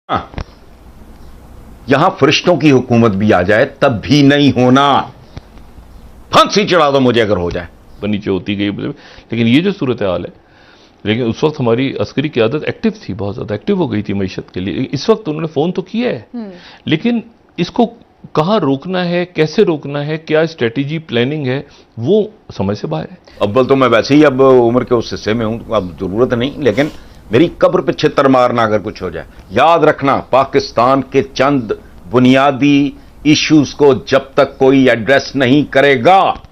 हाँ, यहां फरिश्तों की हुकूमत भी आ जाए तब भी नहीं होना। फांसी चढ़ा दो मुझे अगर हो जाए। नीचे होती गई, लेकिन ये जो सूरत हाल है, लेकिन उस वक्त हमारी अस्करी क़यादत एक्टिव थी, बहुत ज़्यादा एक्टिव हो गई थी मईशत के लिए। इस वक्त उन्होंने फ़ोन तो किया है, लेकिन इसको कहाँ रोकना है, कैसे रोकना है, क्या स्ट्रेटेजी प्लानिंग है, वो समझ से बाहर है। अव्वल तो मैं वैसे ही अब उम्र के उस हिस्से में हूं, तो अब जरूरत नहीं, लेकिन मेरी कब्र पे छितर मारना अगर कुछ हो जाए। याद रखना, पाकिस्तान के चंद बुनियादी इश्यूज को जब तक कोई एड्रेस नहीं करेगा,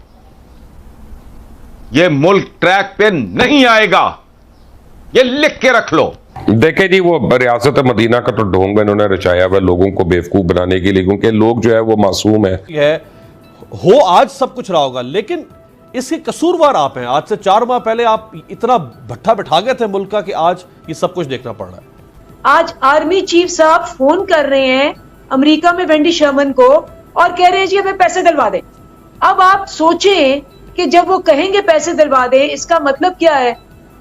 यह मुल्क ट्रैक पे नहीं आएगा। ये लिख के रख लो। देखे जी, वो रियासत मदीना का तो ढोंग इन्होंने रचाया हुआ लोगों को बेवकूफ बनाने के लिए, क्योंकि लोग जो है वो मासूम है। हो आज सब कुछ रहा होगा, लेकिन इसके कसूरवार आप हैं। आज से 4 माह पहले आप इतना भट्ठा बिठा गए थे मुल्क का कि आज ये सब कुछ देखना पड़ रहा है। आज आर्मी चीफ साहब फोन कर रहे हैं अमेरिका में वेंडी शर्मन को और कह रहे हैं जी हमें पैसे दिलवा दें। अब आप सोचें कि जब वो कहेंगे पैसे दिलवा दें, इसका मतलब क्या है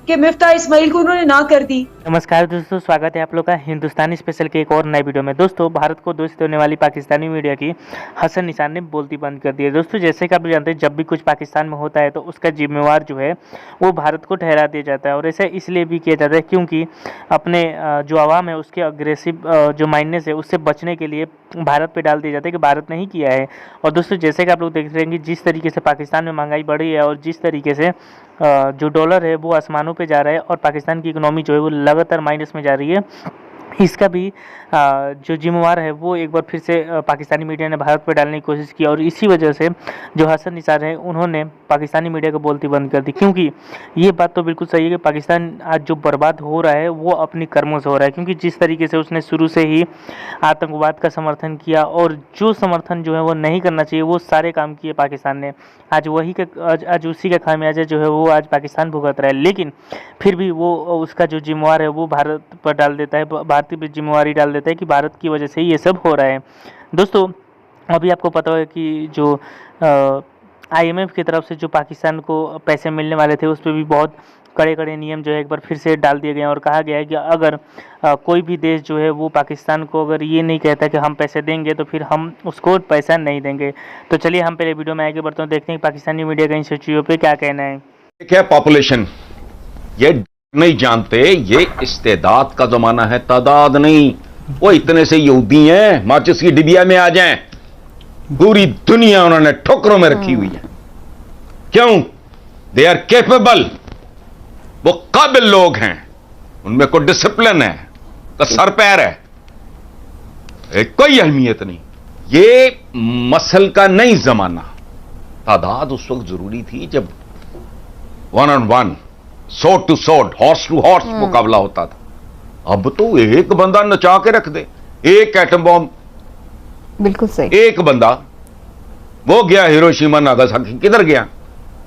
कि मिफ्ताह इस्माइल को उन्होंने ना कर दी। नमस्कार दोस्तों, स्वागत है आप लोग का हिंदुस्तानी स्पेशल के एक और नए वीडियो में। दोस्तों, भारत को दोस्त होने वाली पाकिस्तानी मीडिया की हसन निशान ने बोलती बंद कर दी है। दोस्तों, जैसे कि आप जानते हैं, जब भी कुछ पाकिस्तान में होता है तो उसका जिम्मेवार जो है वो भारत को ठहरा दिया जाता है, और ऐसा इसलिए भी किया जाता है क्योंकि अपने जो आवाम है उसके अग्रेसिव जो माइंडनेस है उससे बचने के लिए भारत पे डाल दिया जाता है कि भारत ने ही किया है। और दोस्तों, जैसे कि आप लोग देख रहे हैं कि जिस तरीके से पाकिस्तान में महंगाई बढ़ी है और जिस तरीके से जो डॉलर है वो आसमानों पे जा रहा है और पाकिस्तान की इकोनॉमी जो है वो लगातार माइनस में जा रही है, इसका भी जो जिम्मेवार है वो एक बार फिर से पाकिस्तानी मीडिया ने भारत पर डालने की कोशिश की। और इसी वजह से जो हसन निसार है उन्होंने पाकिस्तानी मीडिया को बोलती बंद कर दी, क्योंकि ये बात तो बिल्कुल सही है कि पाकिस्तान आज जो बर्बाद हो रहा है वो अपनी कर्मों से हो रहा है। क्योंकि जिस तरीके से उसने शुरू से ही आतंकवाद का समर्थन किया और जो समर्थन जो है वो नहीं करना चाहिए वो सारे काम किए पाकिस्तान ने, आज उसी का खामियाजा जो है वो आज पाकिस्तान भुगत रहा है। लेकिन फिर भी वो उसका जो जिम्मेवार है वो भारत पर डाल देता है, भारतीय पर जिम्मेवारी डाल देता है कि भारत की वजह से ये सब हो रहा है। दोस्तों, अभी आपको पता है कि जो IMF की तरफ से जो पाकिस्तान को पैसे मिलने वाले थे उस पर भी बहुत कड़े नियम जो है एक बार फिर से डाल दिए गए हैं, और कहा गया है कि अगर कोई भी देश जो है वो पाकिस्तान को अगर ये नहीं कहता कि हम पैसे देंगे तो फिर हम उसको पैसा नहीं देंगे। तो चलिए हम पहले वीडियो में आगे बढ़ते हैं, देखते हैं पाकिस्तानी मीडिया का इन चीज़ों पे क्या कहना है। क्या पॉपुलेशन ये नहीं जानते, ये इस्तेदाद का जमाना है, तादाद नहीं। वो इतने से यहूदी हैं माचिस की डिबिया में आ जाएं, पूरी दुनिया उन्होंने ठोकरों में रखी हुई है। क्यों? दे आर कैपेबल, वो काबिल लोग हैं, उनमें कोई डिसिप्लिन है, का सर पैर है, कोई अहमियत नहीं। ये मसल का नहीं जमाना। तादाद उस वक्त जरूरी थी जब 1 on 1 sword to sword, horse to horse मुकाबला होता था। अब तो एक बंदा नचा के रख दे, एक एटम बॉम्ब, बिल्कुल सही, एक बंदा वो गया हिरोशिमा नागासाकी, किधर गया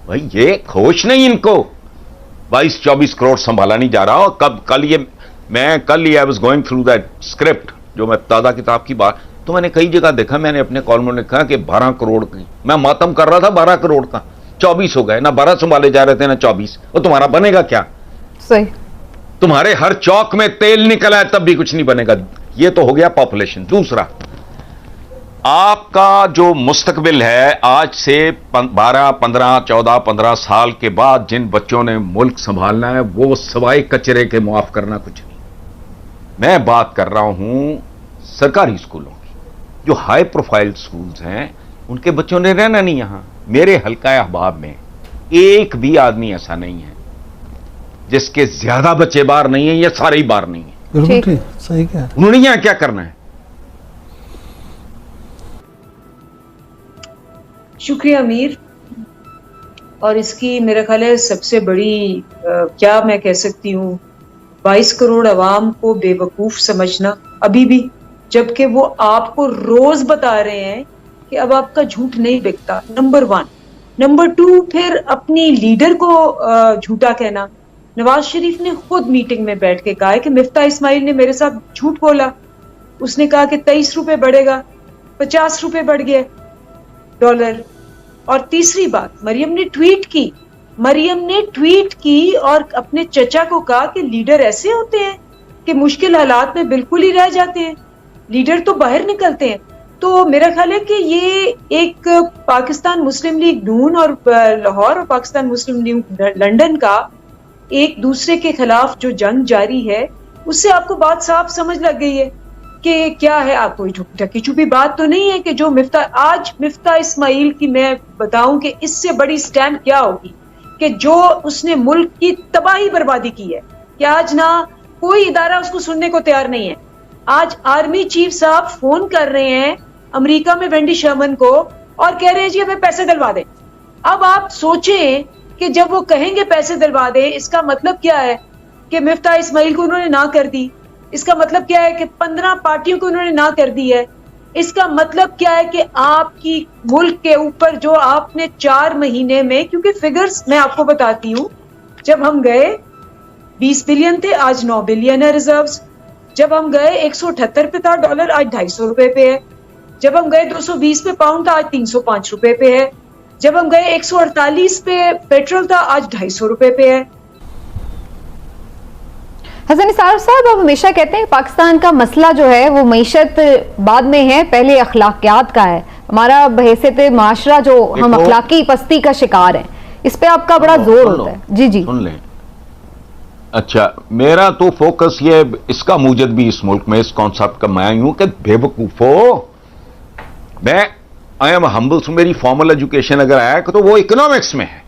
भाई? ये होश नहीं इनको। 22-24 करोड़ संभाला नहीं जा रहा। और कल ये I was going through that script, जो मैं ताजा किताब की बात, तो मैंने कई जगह देखा, मैंने अपने कॉलम में लिखा कि 12 करोड़ की मैं मातम कर रहा था, 12 करोड़ का 24 हो गए ना, 12 संभाले जा रहे थे ना 24। और तुम्हारा बनेगा क्या? सही, तुम्हारे हर चौक में तेल निकला है तब भी कुछ नहीं बनेगा। ये तो हो गया पॉपुलेशन। दूसरा, आपका जो मुस्तकबिल है, आज से 12, 15, 14, 15 साल के बाद जिन बच्चों ने मुल्क संभालना है, वो सवाए कचरे के मुआफ करना कुछ नहीं। मैं बात कर रहा हूं सरकारी स्कूलों की, जो हाई प्रोफाइल स्कूल्स हैं, उनके बच्चों ने रहना नहीं। यहां मेरे हल्का अहबाब में एक भी आदमी ऐसा नहीं है जिसके ज्यादा बच्चे बाहर नहीं है या सारे ही बाहर नहीं है। बिल्कुल ठीक, सही कहा। उन्होंने यहां क्या करना है? शुक्रिया अमीर। और इसकी मेरा ख्याल है सबसे बड़ी क्या मैं कह सकती हूँ, 22 करोड़ अवाम को बेवकूफ समझना अभी भी, जबकि वो आपको रोज बता रहे हैं कि अब आपका झूठ नहीं बिकता। नंबर 1। नंबर 2, फिर अपनी लीडर को झूठा कहना। नवाज शरीफ ने खुद मीटिंग में बैठ के कहा है कि मिफ्ताह इस्माइल ने मेरे साथ झूठ बोला। उसने कहा कि 23 रुपए बढ़ेगा, 50 रुपए बढ़ गए डॉलर। और तीसरी बात, मरियम ने ट्वीट की और अपने चचा को कहा कि लीडर ऐसे होते हैं कि मुश्किल हालात में बिल्कुल ही रह जाते हैं, लीडर तो बाहर निकलते हैं। तो मेरा ख्याल है कि ये एक पाकिस्तान मुस्लिम लीग नून और लाहौर और पाकिस्तान मुस्लिम लीग लंदन का एक दूसरे के खिलाफ जो जंग जारी है, उससे आपको बात साफ समझ लग गई है कि क्या है। आप कोई ढकी छुपी बात तो नहीं है कि जो मिफ्ता इस्माइल की मैं बताऊं कि इससे बड़ी स्टैंड क्या होगी कि जो उसने मुल्क की तबाही बर्बादी की है, कि आज ना कोई इदारा उसको सुनने को तैयार नहीं है। आज आर्मी चीफ साहब फोन कर रहे हैं अमेरिका में वेंडी शर्मन को और कह रहे हैं जी हमें पैसे दिलवा दें। अब आप सोचें कि जब वो कहेंगे पैसे दिलवा दें, इसका मतलब क्या है कि मिफ्ता इस्माइल को उन्होंने ना कर दी। इसका मतलब क्या है कि 15 पार्टियों को उन्होंने ना कर दी है। इसका मतलब क्या है कि आपकी मुल्क के ऊपर जो आपने 4 महीने में, क्योंकि फिगर्स मैं आपको बताती हूँ, जब हम गए 20 बिलियन थे, आज 9 बिलियन है रिजर्व्स। जब हम गए 178 पे था डॉलर, आज 250 रुपए पे है। जब हम गए 220 पे पाउंड था, आज 305 रुपए पे है। जब हम गए 148 पे पेट्रोल था, आज 250 रुपए पे है। हसन निसार साहब, आप हमेशा कहते हैं पाकिस्तान का मसला जो है वो मईशत बाद में है, पहले अखलाकियात का है। हमारा बहैसियत माशरा जो हम अखलाकी पस्ती का शिकार है, इस पे आपका बड़ा जोर होता है। जी जी सुन लें। अच्छा, मेरा तो फोकस ये, इसका मूजद भी इस मुल्क में इस कॉन्सेप्ट का मैं यूं कि बेवकूफो, मैं आई एम हम्बल, मेरी फॉर्मल एजुकेशन अगर है तो वो इकोनॉमिक्स में है।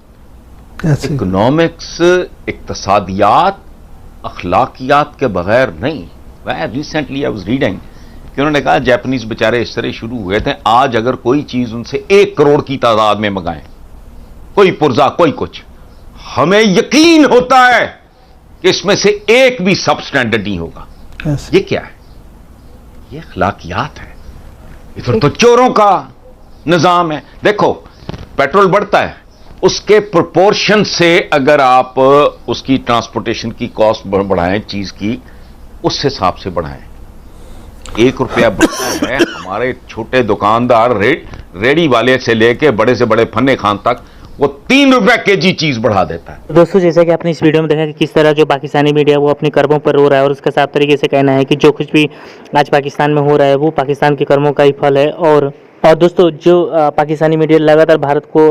इकोनॉमिक्स, इक्तसादियात, अखलाकियात के बगैर नहीं। मैं रिसेंटली आई वाज रीडिंग कि उन्होंने कहा जापानीज बेचारे इस तरह शुरू हुए थे, आज अगर कोई चीज उनसे 1 करोड़ की तादाद में मंगाएं, कोई पुर्जा कोई कुछ, हमें यकीन होता है कि इसमें से एक भी सब स्टैंडर्ड नहीं होगा। ये क्या है? ये अखलाकियात है। इधर तो चोरों का निजाम है। देखो, पेट्रोल बढ़ता है, उसके प्रोपोर्शन से अगर आप उसकी ट्रांसपोर्टेशन की कॉस्ट बढ़ाएं, चीज की उस हिसाब से बढ़ाएं। 1 रुपया बढ़ता है, हमारे छोटे दुकानदार रेडी वाले से लेके बड़े से बड़े फन्ने खान तक वो 3 रुपया केजी चीज बढ़ा देता है। दोस्तों, जैसा कि आपने इस वीडियो में देखा कि किस तरह जो पाकिस्तानी मीडिया वो अपने कर्मों पर रो रहा है और उसका साफ तरीके से कहना है कि जो कुछ भी आज पाकिस्तान में हो रहा है वो पाकिस्तान के कर्मों का ही फल है। और दोस्तों, जो पाकिस्तानी मीडिया लगातार भारत को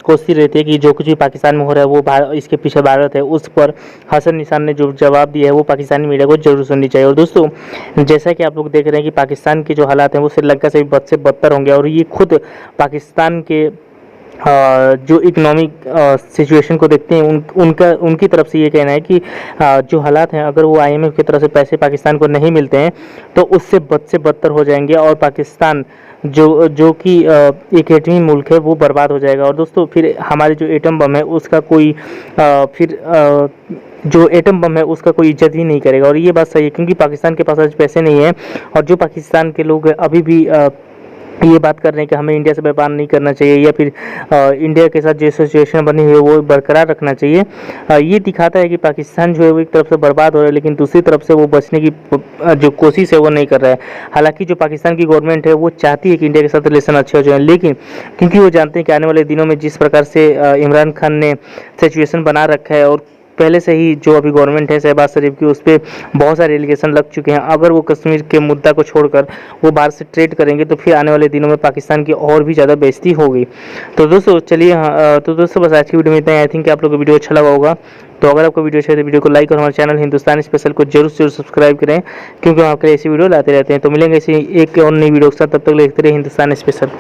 कोसती रहती है कि जो कुछ भी पाकिस्तान में हो रहा है वो इसके पीछे भारत है, उस पर हसन निशान ने जो जवाब दिया है वो पाकिस्तानी मीडिया को जरूर सुननी चाहिए। और दोस्तों, जैसा कि आप लोग देख रहे हैं कि पाकिस्तान के जो हालात हैं वो श्रीलंका से भी बद से बदतर होंगे और ये खुद पाकिस्तान के जो इकोनॉमिक सिचुएशन को देखते हैं उनकी तरफ से ये कहना है कि जो हालात हैं, अगर वो IMF की तरफ से पैसे पाकिस्तान को नहीं मिलते हैं तो उससे बद से बदतर हो जाएंगे और पाकिस्तान जो कि एक एटमी मुल्क है वो बर्बाद हो जाएगा। और दोस्तों, फिर हमारे जो एटम बम है उसका कोई जो एटम बम है उसका कोई इज्जत ही नहीं करेगा। और ये बात सही है क्योंकि पाकिस्तान के पास आज पैसे नहीं है और जो पाकिस्तान के लोग अभी भी ये बात कर रहे हैं कि हमें इंडिया से व्यापार नहीं करना चाहिए या फिर इंडिया के साथ जो सिचुएशन बनी हुई है वो बरकरार रखना चाहिए, ये दिखाता है कि पाकिस्तान जो है वो एक तरफ से बर्बाद हो रहा है लेकिन दूसरी तरफ से वो बचने की जो कोशिश है वो नहीं कर रहा है। हालांकि जो पाकिस्तान की गवर्नमेंट है वो चाहती है कि इंडिया के साथ रिलेशन अच्छे हो जाए, लेकिन क्योंकि वो जानते हैं कि आने वाले दिनों में जिस प्रकार से इमरान खान ने सिचुएशन बना रखा है और पहले से ही जो अभी गवर्नमेंट है शहबाज शरीफ की, उस पर बहुत सारे एलिगेशन लग चुके हैं। अगर वो कश्मीर के मुद्दा को छोड़कर वो बाहर से ट्रेड करेंगे तो फिर आने वाले दिनों में पाकिस्तान की और भी ज़्यादा बेइज्जती होगी। तो दोस्तों चलिए, तो दोस्तों बस आज की वीडियो में इतना ही। आई थिंक आप लोगों को वीडियो अच्छा लगा होगा। तो अगर आपको वीडियो अच्छा है तो वीडियो को लाइक और हमारे चैनल हिंदुस्तानी स्पेशल को जरूर सब्सक्राइब करें क्योंकि हम आपके लिए ऐसी वीडियो लाते रहते हैं। तो मिलेंगे इसी एक और नई वीडियो के साथ, तब तक देखते रहिए हिंदुस्तानी स्पेशल।